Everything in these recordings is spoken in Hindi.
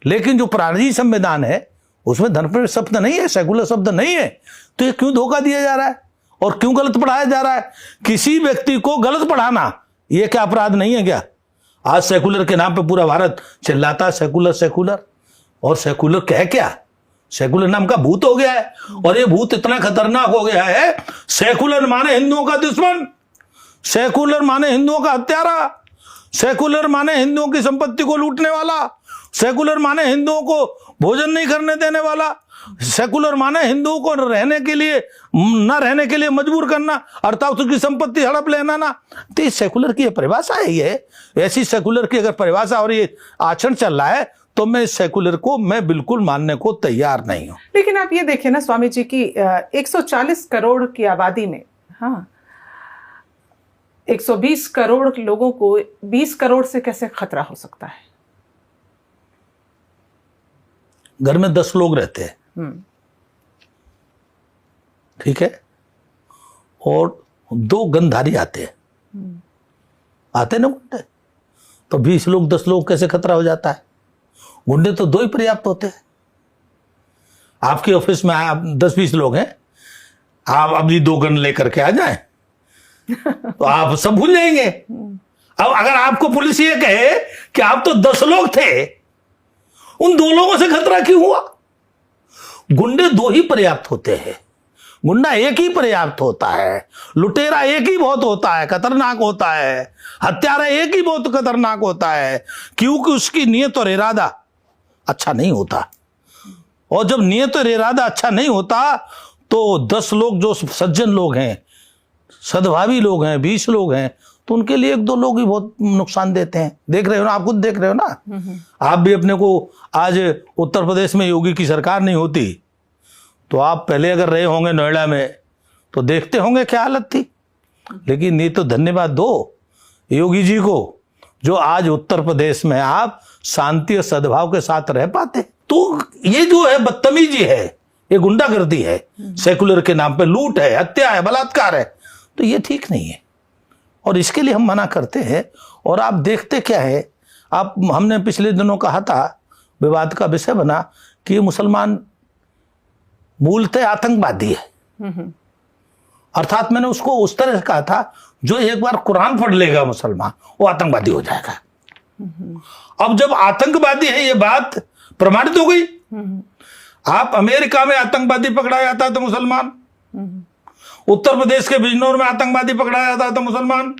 लेकिन जो प्राणी संविधान है उसमें धर्मनिरपेक्ष शब्द नहीं है, सेकुलर शब्द नहीं है। तो ये क्यों धोखा दिया जा रहा है और क्यों गलत पढ़ाया जा रहा है? किसी व्यक्ति को गलत पढ़ाना ये क्या अपराध नहीं है क्या? आज सेकुलर के नाम पे पूरा भारत चिल्लाता है सेकुलर सेकुलर, और सेकुलर कह क्या? सेकुलर नाम का भूत हो गया है, और ये भूत इतना खतरनाक हो गया है। सेकुलर माने हिंदुओं का दुश्मन, सेकुलर माने हिंदुओं का हत्यारा, सेकुलर माने हिंदुओं की संपत्ति को लूटने वाला, सेकुलर माने हिंदुओं को भोजन नहीं करने देने वाला, सेकुलर माने हिंदुओं को रहने के लिए न रहने के लिए मजबूर करना, अर्थात उसकी संपत्ति हड़प लेना ना। तो ये सेकुलर की परिभाषा है। ये ऐसी सेकुलर की अगर परिभाषा और ये आचरण चल रहा है तो मैं सेकुलर को मैं बिल्कुल मानने को तैयार नहीं हूं। लेकिन आप ये देखें ना स्वामी जी की 140 करोड़ की आबादी में, हाँ, 120 करोड़ लोगों को 20 करोड़ से कैसे खतरा हो सकता है? घर में 10 लोग रहते हैं, ठीक है, और 2 गंधारी आते हैं, आते ना गुंडे, तो 20 लोग 10 लोग कैसे खतरा हो जाता है? गुंडे तो 2 ही पर्याप्त होते हैं। आपके ऑफिस में आप 10-20 लोग हैं, आप अभी 2 गन लेकर के आ जाएं तो आप सब भूल जाएंगे। अब अगर आपको पुलिस ये कहे कि आप तो 10 लोग थे, उन 2 लोगों से खतरा क्यों हुआ? गुंडे 2 ही पर्याप्त होते हैं, गुंडा एक ही पर्याप्त होता है, लुटेरा एक ही बहुत होता है, खतरनाक होता है, हत्यारा एक ही बहुत खतरनाक होता है, क्योंकि उसकी नियत और इरादा अच्छा नहीं होता। और जब नियत और इरादा अच्छा नहीं होता तो 10 लोग जो सज्जन लोग हैं, सद्भावी लोग हैं, 20 लोग हैं, तो उनके लिए 1-2 लोग ही बहुत नुकसान देते हैं। देख रहे हो ना, आप खुद देख रहे हो ना। आप भी अपने को, आज उत्तर प्रदेश में योगी की सरकार नहीं होती तो आप पहले अगर रहे होंगे नोएडा में तो देखते होंगे क्या हालत थी। लेकिन ये तो धन्यवाद दो योगी जी को, जो आज उत्तर प्रदेश में आप शांति और सद्भाव के साथ रह पाते। तो ये जो है बदतमीजी है, ये गुंडागर्दी है, सेकुलर के नाम पे लूट है, हत्या है, बलात्कार है, तो ये ठीक नहीं है और इसके लिए हम मना करते हैं। और आप देखते क्या है, आप, हमने पिछले दिनों कहा था, विवाद का विषय बना कि ये मुसलमान मूलतः आतंकवादी है। अर्थात मैंने उसको उस तरह से कहा था, जो एक बार कुरान पढ़ लेगा मुसलमान वो आतंकवादी हो जाएगा। अब जब आतंकवादी है ये बात प्रमाणित हो गई। आप अमेरिका में आतंकवादी पकड़ा जाता है तो मुसलमान, उत्तर प्रदेश के बिजनौर में आतंकवादी पकड़ा जाता है तो मुसलमान,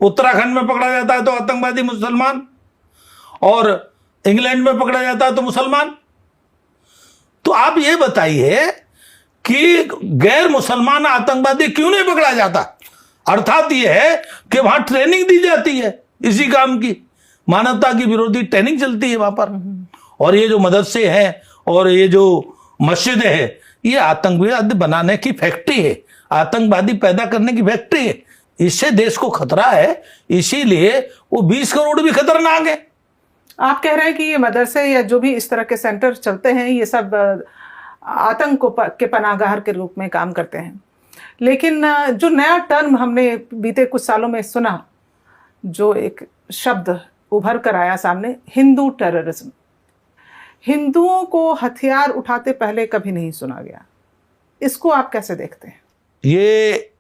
उत्तराखंड में पकड़ा जाता है तो आतंकवादी मुसलमान, और इंग्लैंड में पकड़ा जाता है तो मुसलमान। तो आप ये बताइए कि गैर मुसलमान आतंकवादी क्यों नहीं पकड़ा जाता? अर्थात ये है कि वहां ट्रेनिंग दी जाती है इसी काम की, मानवता की विरोधी ट्रेनिंग चलती है वहां पर। और ये जो मदरसे हैं और ये जो मस्जिदें हैं, ये आतंकवादी बनाने की फैक्ट्री है, आतंकवादी पैदा करने की फैक्ट्री है। इससे देश को खतरा है, इसीलिए वो 20 करोड़ भी खतरनाक है। आप कह रहे हैं कि ये मदरसे या जो भी इस तरह के सेंटर चलते हैं, ये सब आतंक के पनाहगाह के रूप में काम करते हैं। लेकिन जो नया टर्म हमने बीते कुछ सालों में सुना, जो एक शब्द उभर कर आया सामने, हिंदू टेररिज्म, हिंदुओं को हथियार उठाते पहले कभी नहीं सुना गया। इसको आप कैसे देखते हैं? ये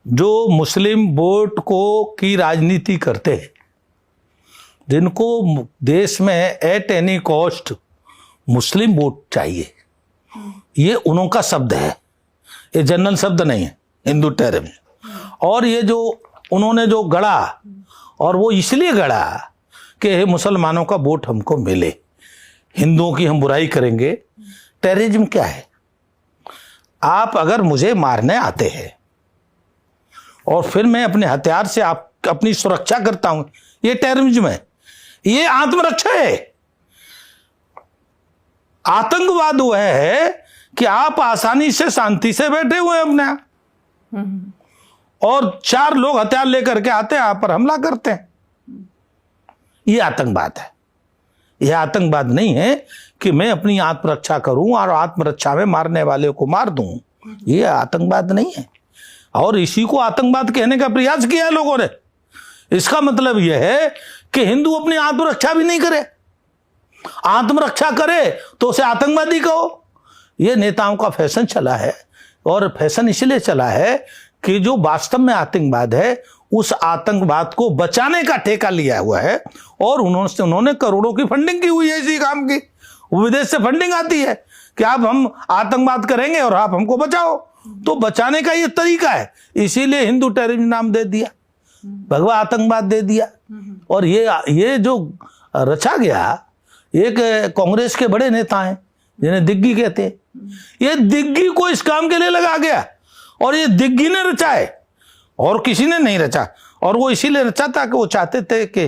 जो मुस्लिम वोट को की राजनीति करते हैं, जिनको देश में at any cost Muslim vote चाहिए, ये उनका शब्द है, ये जनरल शब्द नहीं है हिंदू टेररिज्म। और ये जो उन्होंने जो गढ़ा, और वो इसलिए गढ़ा कि मुसलमानों का वोट हमको मिले, हिंदुओं की हम बुराई करेंगे। टेररिज्म क्या है? आप अगर मुझे मारने आते हैं और फिर मैं अपने हथियार से आप अपनी सुरक्षा करता हूं, ये टेररिज्म है, ये आत्मरक्षा है। आतंकवाद वह है कि आप आसानी से शांति से बैठे हुए हैं अपने यहाँ, और 4 लोग हथियार लेकर के आते हैं, आप पर हमला करते हैं। ये आतंकवाद है। यह आतंकवाद नहीं है कि मैं अपनी आत्मरक्षा करूं और आत्मरक्षा में मारने वाले को मार दूं, ये आतंकवाद नहीं है। और इसी को आतंकवाद कहने का प्रयास किया है लोगों ने। इसका मतलब यह है कि हिंदू अपनी आत्मरक्षा भी नहीं करे, आत्मरक्षा करे तो उसे आतंकवादी कहो। ये नेताओं का फैशन चला है, और फैशन इसलिए चला है कि जो वास्तव में आतंकवाद है उस आतंकवाद को बचाने का ठेका लिया हुआ है, और उन्होंने करोड़ों की फंडिंग की हुई है इसी काम की। विदेश से फंडिंग आती है कि आप हम आतंकवाद करेंगे और आप हमको बचाओ, तो बचाने का ये तरीका है। इसीलिए हिंदू टेररिज्म नाम दे दिया, भगवा आतंकवाद दे दिया। और ये जो रचा गया, एक कांग्रेस के बड़े नेता हैं जिन्हें दिग्गी कहते हैं, ये दिग्गी को इस काम के लिए लगा गया, और ये दिग्गी ने रचा है और किसी ने नहीं रचा। और वो इसीलिए रचा था कि वो चाहते थे कि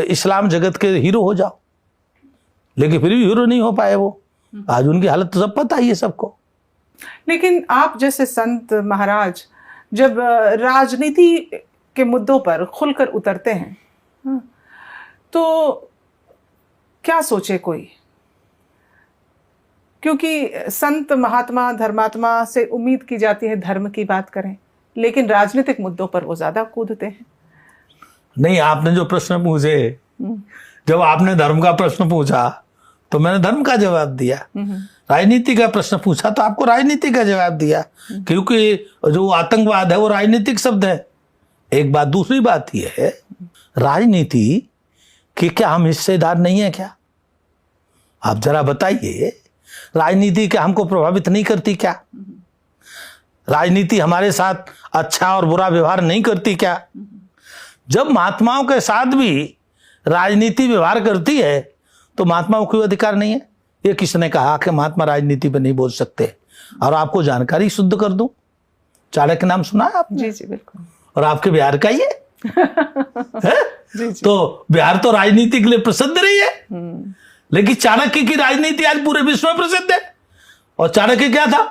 इस्लाम जगत के हीरो हो जाओ, लेकिन फिर भी हीरो नहीं हो पाए वो। आज उनकी हालत तो सब पता ही है सबको। लेकिन आप जैसे संत महाराज जब राजनीति के मुद्दों पर खुलकर उतरते हैं, तो क्या सोचे कोई? क्योंकि संत महात्मा धर्मात्मा से उम्मीद की जाती है धर्म की बात करें, लेकिन राजनीतिक मुद्दों पर वो ज्यादा कूदते हैं। नहीं, आपने जो प्रश्न पूछे, जब आपने धर्म का प्रश्न पूछा तो मैंने धर्म का जवाब दिया, राजनीति का प्रश्न पूछा तो आपको राजनीति का जवाब दिया, क्योंकि जो आतंकवाद है वो राजनीतिक शब्द है। एक बात, दूसरी बात यह है, राजनीति कि क्या हम हिस्सेदार नहीं है क्या? आप जरा बताइए, राजनीति क्या हमको प्रभावित नहीं करती क्या? राजनीति हमारे साथ अच्छा और बुरा व्यवहार नहीं करती क्या? जब महात्माओं के साथ भी राजनीति व्यवहार करती है तो महात्माओं को अधिकार नहीं है? ये किसने कहा कि महात्मा राजनीति पे नहीं बोल सकते? और आपको जानकारी शुद्ध कर दूं, चाणक्य नाम सुना है आपने? जी जी बिल्कुल। और आपके बिहार का ही है, जी जी। तो बिहार तो राजनीति के लिए प्रसिद्ध रही है, लेकिन चाणक्य की राजनीति आज पूरे विश्व में प्रसिद्ध है। और चाणक्य क्या था?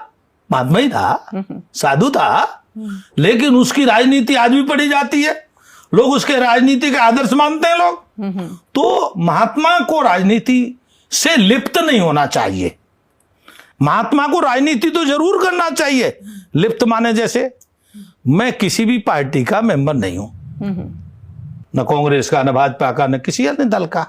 महात्मा ही था, साधु था, लेकिन उसकी राजनीति आज भी पढ़ी जाती है, लोग उसके राजनीति के आदर्श मानते हैं लोग। तो महात्मा को राजनीति से लिप्त नहीं होना चाहिए। महात्मा को राजनीति तो जरूर करना चाहिए, लिप्त माने जैसे मैं किसी भी पार्टी का मेंबर नहीं हूं, न कांग्रेस का, न भाजपा का, न किसी अन्य दल का,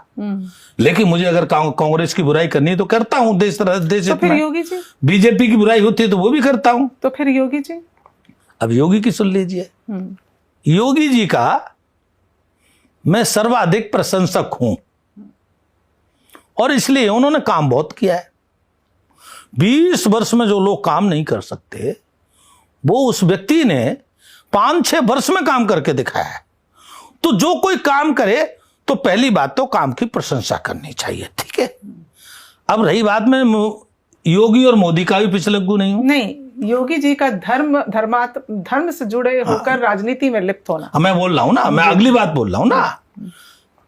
लेकिन मुझे अगर कांग्रेस की बुराई करनी है तो करता हूं, देश तो फिर योगी जी? बीजेपी की बुराई होती है तो वो भी करता हूं। तो फिर योगी जी? अब योगी की सुन लीजिए, योगी जी का मैं सर्वाधिक प्रशंसक हूं, और इसलिए उन्होंने काम बहुत किया है। 20 वर्ष में जो लोग काम नहीं कर सकते, वो उस व्यक्ति ने 5-6 वर्ष में काम करके दिखाया है। तो जो कोई काम करे तो पहली बात तो काम की प्रशंसा करनी चाहिए, ठीक है? अब रही बात, मैं योगी और मोदी का भी पिछलग्गू नहीं हूं। नहीं, योगी जी का धर्म से जुड़े होकर राजनीति में लिप्त होना, मैं बोल रहा हूं ना, मैं अगली बात बोल रहा हूं ना,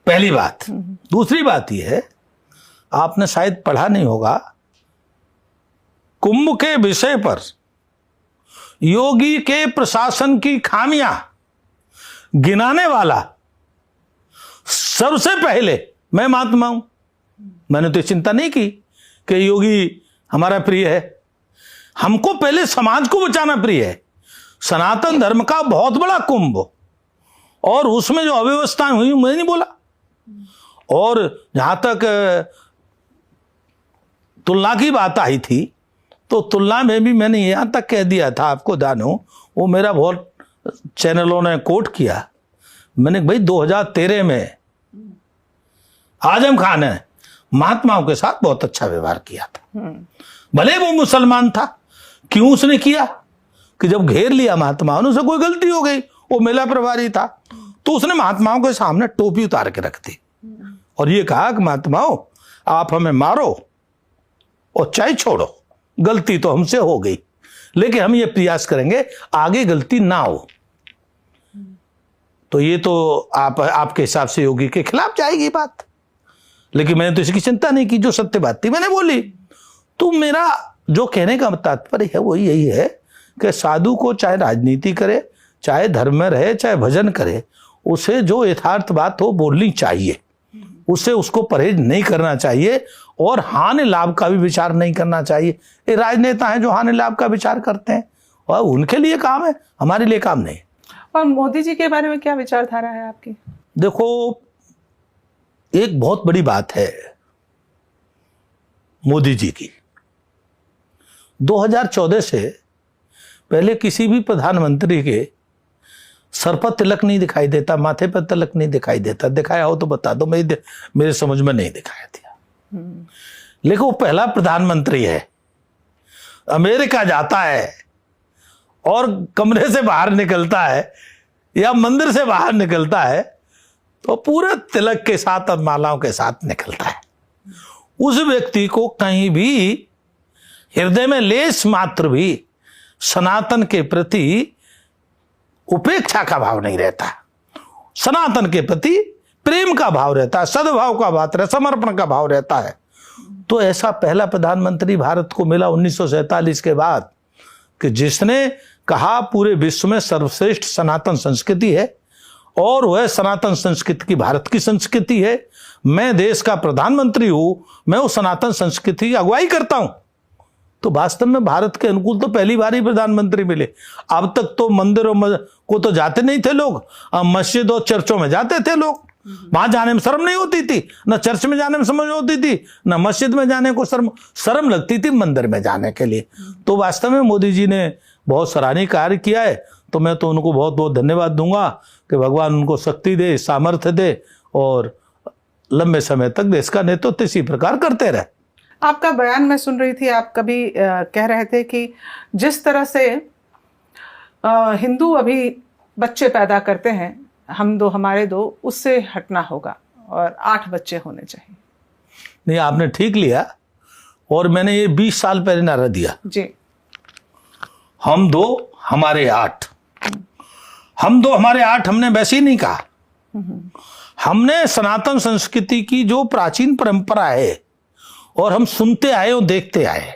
पहली बात। दूसरी बात यह है, आपने शायद पढ़ा नहीं होगा, कुंभ के विषय पर योगी के प्रशासन की खामियां गिनाने वाला सबसे पहले मैं महात्मा हूं। मैंने तो चिंता नहीं की कि योगी हमारा प्रिय है, हमको पहले समाज को बचाना प्रिय है। सनातन धर्म का बहुत बड़ा कुंभ, और उसमें जो अव्यवस्थाएं हुई मैं नहीं बोला। और जहां तक तुलना की बात आई थी, तो तुलना में भी मैंने यहां तक कह दिया था, आपको ध्यान हो, वो मेरा बहुत चैनलों ने कोट किया। मैंने भाई 2013 में आजम खान ने महात्माओं के साथ बहुत अच्छा व्यवहार किया था, भले वो मुसलमान था। क्यों उसने किया? कि जब घेर लिया महात्माओं ने, उसे कोई गलती हो गई, वो मेला प्रभारी था, तो उसने महात्माओं के सामने टोपी उतार के रख दी और ये कहा कि महात्माओं, आप हमें मारो और चाहे छोड़ो, गलती तो हमसे हो गई, लेकिन हम ये प्रयास करेंगे आगे गलती ना हो। तो ये तो आपके हिसाब से योगी के खिलाफ जाएगी बात, लेकिन मैंने तो इसकी चिंता नहीं की, जो सत्य बात थी मैंने बोली। तो मेरा जो कहने का तात्पर्य है वो यही है कि साधु को चाहे राजनीति करे, चाहे धर्म में रहे, चाहे भजन करे, उसे जो यथार्थ बात हो बोलनी चाहिए, उससे उसको परहेज नहीं करना चाहिए, और हानि लाभ का भी विचार नहीं करना चाहिए। ये राजनेता हैं जो हानि लाभ का विचार करते हैं, और उनके लिए काम है, हमारे लिए काम नहीं। और मोदी जी के बारे में क्या विचारधारा है आपकी? देखो, एक बहुत बड़ी बात है मोदी जी की। 2014 से पहले किसी भी प्रधानमंत्री के सर पर तिलक नहीं दिखाई देता, माथे पर तिलक नहीं दिखाई देता। दिखाया हो तो बता दो, मेरे समझ में नहीं दिखाया दिया। लेकिन वो पहला प्रधानमंत्री है, अमेरिका जाता है और कमरे से बाहर निकलता है या मंदिर से बाहर निकलता है तो पूरे तिलक के साथ और मालाओं के साथ निकलता है। उस व्यक्ति को कहीं भी हृदय में लेश मात्र भी सनातन के प्रति उपेक्षा का भाव नहीं रहता, सनातन के प्रति प्रेम का भाव रहता है, सद्भाव का भाव रहता है, समर्पण का भाव रहता है। तो ऐसा पहला प्रधानमंत्री भारत को मिला 1947 के बाद कि जिसने कहा पूरे विश्व में सर्वश्रेष्ठ सनातन संस्कृति है और वह सनातन संस्कृति की भारत की संस्कृति है। मैं देश का प्रधानमंत्री हूं, मैं उस सनातन संस्कृति की अगुवाई करता हूं। तो वास्तव में भारत के अनुकूल तो पहली बार ही प्रधानमंत्री मिले। अब तक तो मंदिरों को तो जाते नहीं थे लोग, मस्जिद और चर्चों में जाते थे लोग। वहां जाने में शर्म नहीं होती थी, न चर्च में जाने में समझ होती थी, न मस्जिद में जाने को शर्म लगती थी मंदिर में जाने के लिए। तो वास्तव में मोदी जी ने बहुत सराहनीय कार्य किया है। तो मैं तो उनको बहुत बहुत धन्यवाद दूंगा कि भगवान उनको शक्ति दे, सामर्थ्य दे और लंबे समय तक देश का नेतृत्व इसी प्रकार करते रहे। आपका बयान मैं सुन रही थी, आप कभी कह रहे थे कि जिस तरह से हिंदू अभी बच्चे पैदा करते हैं, हम दो हमारे दो, उससे हटना होगा और 8 बच्चे होने चाहिए। नहीं, आपने ठीक लिया। और मैंने ये 20 साल पहले नारा दिया जी, हम 2 हमारे 8। हम 2 हमारे 8 हमने वैसे ही नहीं कहा। हमने सनातन संस्कृति की जो प्राचीन परंपरा है और हम सुनते आए और देखते आए,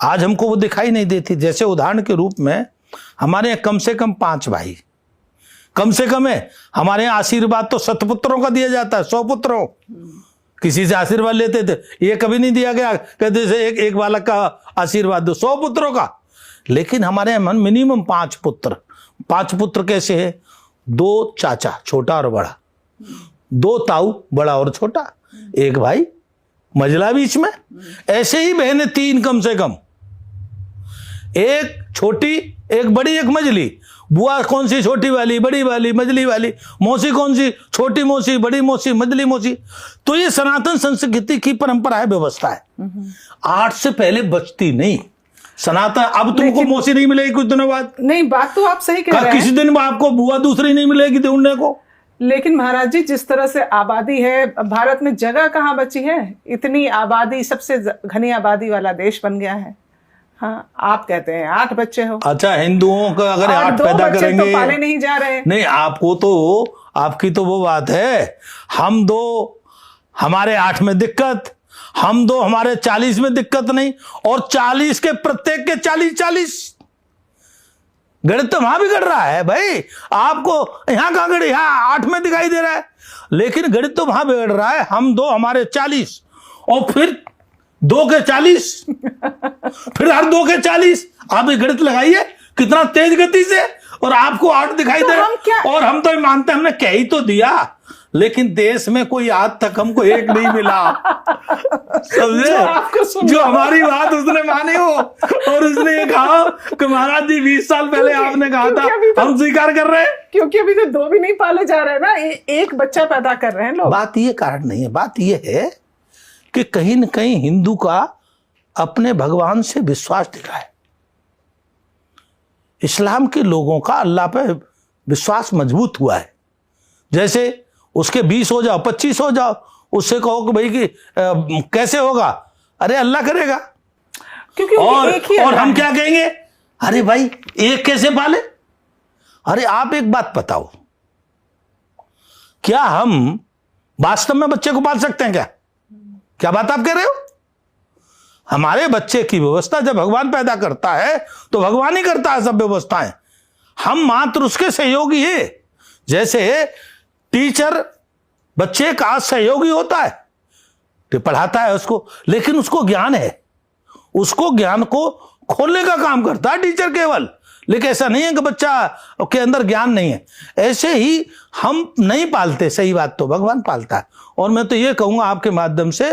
आज हमको वो दिखाई नहीं देती। जैसे उदाहरण के रूप में हमारे यहाँ कम से कम 5 भाई, कम से कम है। हमारे यहाँ आशीर्वाद तो सतपुत्रों का दिया जाता है, 100 पुत्रों। किसी से आशीर्वाद लेते थे, ये कभी नहीं दिया गया कहते से एक बालक का आशीर्वाद दो, 100 पुत्रों का। लेकिन हमारे यहाँ मिनिमम 5 पुत्र। 5 पुत्र कैसे है? 2 चाचा, छोटा और बड़ा, 2 ताऊ, बड़ा और छोटा, 1 भाई मझला बीच में। ऐसे ही बहनें 3 कम से कम, 1 छोटी, 1 बड़ी, 1 मझली। बुआ कौन सी? छोटी वाली, बड़ी वाली, मझली वाली। मौसी कौन सी? छोटी मौसी, बड़ी मौसी, मझली मौसी। तो ये सनातन संस्कृति की परंपरा है, व्यवस्था है। 8 से पहले बचती नहीं सनातन। अब तुमको मौसी नहीं मिलेगी कुछ दिनों बाद। नहीं, बात तो आप सही कह रहे हैं। किसी दिन आपको बुआ दूसरी नहीं मिलेगी ढूंढने को। लेकिन महाराज जी, जिस तरह से आबादी है, भारत में जगह कहाँ बची है? इतनी आबादी, सबसे घनी आबादी वाला देश बन गया है। हाँ, आप कहते हैं 8 बच्चे हो। अच्छा, हिंदुओं का अगर 8 पैदा करेंगे तो पाले नहीं जा रहे। नहीं, आपको तो, आपकी तो वो बात है, हम 2 हमारे 8 में दिक्कत, हम 2 हमारे 40 में दिक्कत नहीं। और 40 के प्रत्येक के 40 गणित तो वहां भी गढ़ रहा है भाई। आपको यहां कहां गणित, यहां 8 में दिखाई दे रहा है, लेकिन गणित तो वहां बिगड़ रहा है। हम 2 हमारे 40 और फिर 2 के 40 फिर हर 2 के 40। आप ये गणित लगाइए कितना तेज गति से, और आपको 8 दिखाई दे रहा। और हम तो मानते हैं हमने कह ही तो दिया, लेकिन देश में कोई आज तक हमको 1 नहीं मिला, समझे? जो हमारी बात उसने मानी हो और उसने ये कहा कि महाराज जी 20 साल पहले आपने कहा था, हम स्वीकार कर रहे हैं। क्योंकि अभी तो 2 भी नहीं पाले जा रहे ना, 1 बच्चा पैदा कर रहे हैं लोग। बात ये कारण नहीं है, बात ये है कि कहीं न कहीं हिंदू का अपने भगवान से विश्वास दिखा है। इस्लाम के लोगों का अल्लाह पे विश्वास मजबूत हुआ है। जैसे उसके 20 हो जाओ, 25 हो जाओ, उससे कहो कि भाई कि कैसे होगा? अरे अल्लाह करेगा। क्योंकि एक ही और हम क्या कहेंगे? अरे भाई 1 कैसे पाले? अरे आप एक बात बताओ, क्या हम वास्तव में बच्चे को पाल सकते हैं? क्या बात आप कह रहे हो? हमारे बच्चे की व्यवस्था जब भगवान पैदा करता है तो भगवान ही करता है सब व्यवस्थाएं, हम मात्र उसके सहयोगी है। जैसे टीचर बच्चे का सहयोगी होता है, तो पढ़ाता है उसको, लेकिन उसको ज्ञान है, उसको ज्ञान को खोलने का काम करता है टीचर केवल। लेकिन ऐसा नहीं है कि बच्चा के अंदर ज्ञान नहीं है। ऐसे ही हम नहीं पालते, सही बात तो भगवान पालता है। और मैं तो ये कहूंगा आपके माध्यम से,